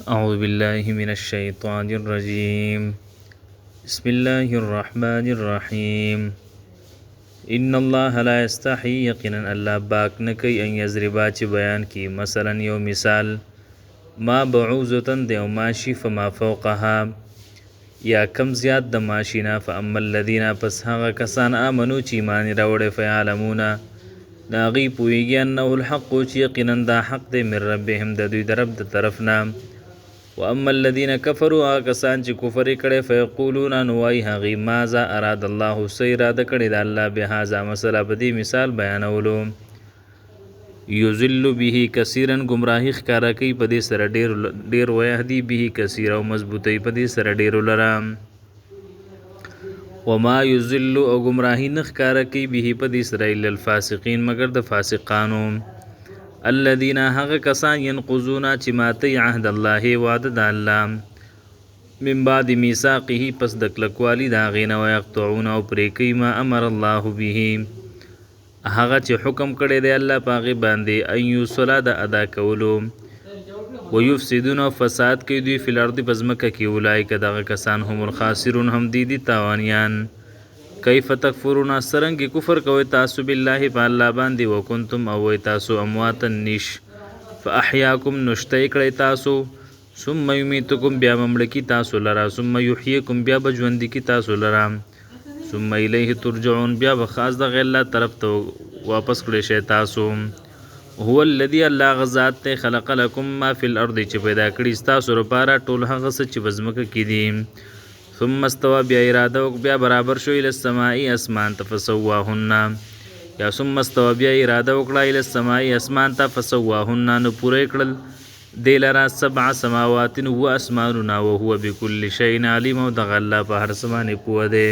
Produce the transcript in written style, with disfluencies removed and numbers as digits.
أعوذ بالله من الشيطان الرجيم. بسم الله الرحمن الرحيم. إن الله لا يستحي يقينا الله باک نکی ان یضربا چی بیان کی مثلا یو مثال ما بعوزتن دیو ماشی فما فوقها یا کم زیاد د ماشینا فاما الذین پس هغه کسان آمنو چی ایمان راوړی فیعلمون ناغي پویږي انه الحق چی یقینا دا حق دی من ربهم د دوی د رب د طرفنا واما الذين كفروا کسان چې کفر کړي فیقولون نوای هغه ماذا اراد الله سي اراده کړي د الله به هاذا مسله بدی مثال بیانولو یذل به کثیرا گمراهی ښکارا کوي په دې سره ډیر ويهدي به کثیر او مضبوطی په دې سره ډیر لرام وما یذل او گمراهی نه ښکارا کوي به په دې سره الا الفاسقین مگر د فاسقانو الذين هغه کسان ينقضون چې ماتی عهد الله وعده د الله من بعد میثاقه پس د کلکوالی دا غینه او یقطعون او پرې کوي ما امر الله به هغه چې حکم کړی دی الله پاغه باندې ايو صلا د ادا کولو ويفسدون فساد کوي دوی فل ارض پزمکه کې اولایک دغه کسان هم الخاسرون هم دي تاوانیان کیف تکفرون سرنګ کفر کوي تاسو بالله په الله باندې وکنتم او تاسو اموات النش فاحیاکم نشتای کړی تاسو ثم یمیتکم بیا مملکی تاسو لرا ثم یحییکم بیا بجوند کی تاسو لرا ثم الیه ترجعون بیا بخاص د غیر الله طرف ته واپس کړی شئ تاسو هو الذي الله غزاد ته خلق لكم ما فی الارض چې پیدا کړی تاسو لپاره ټول هغه څه چې بزمکه کې دي ثم استوى بیا اراده وک بیا برابر شو ال السماء اسمان تفسواهن یا ثم استوى بیا اراده وکړه ال السماء اسمان تفسواهن نو پوره کړل دلرا سبع سماوات و اسماننا وهو بكل شيء عليم او دغ الله په هر سمانه پوه دی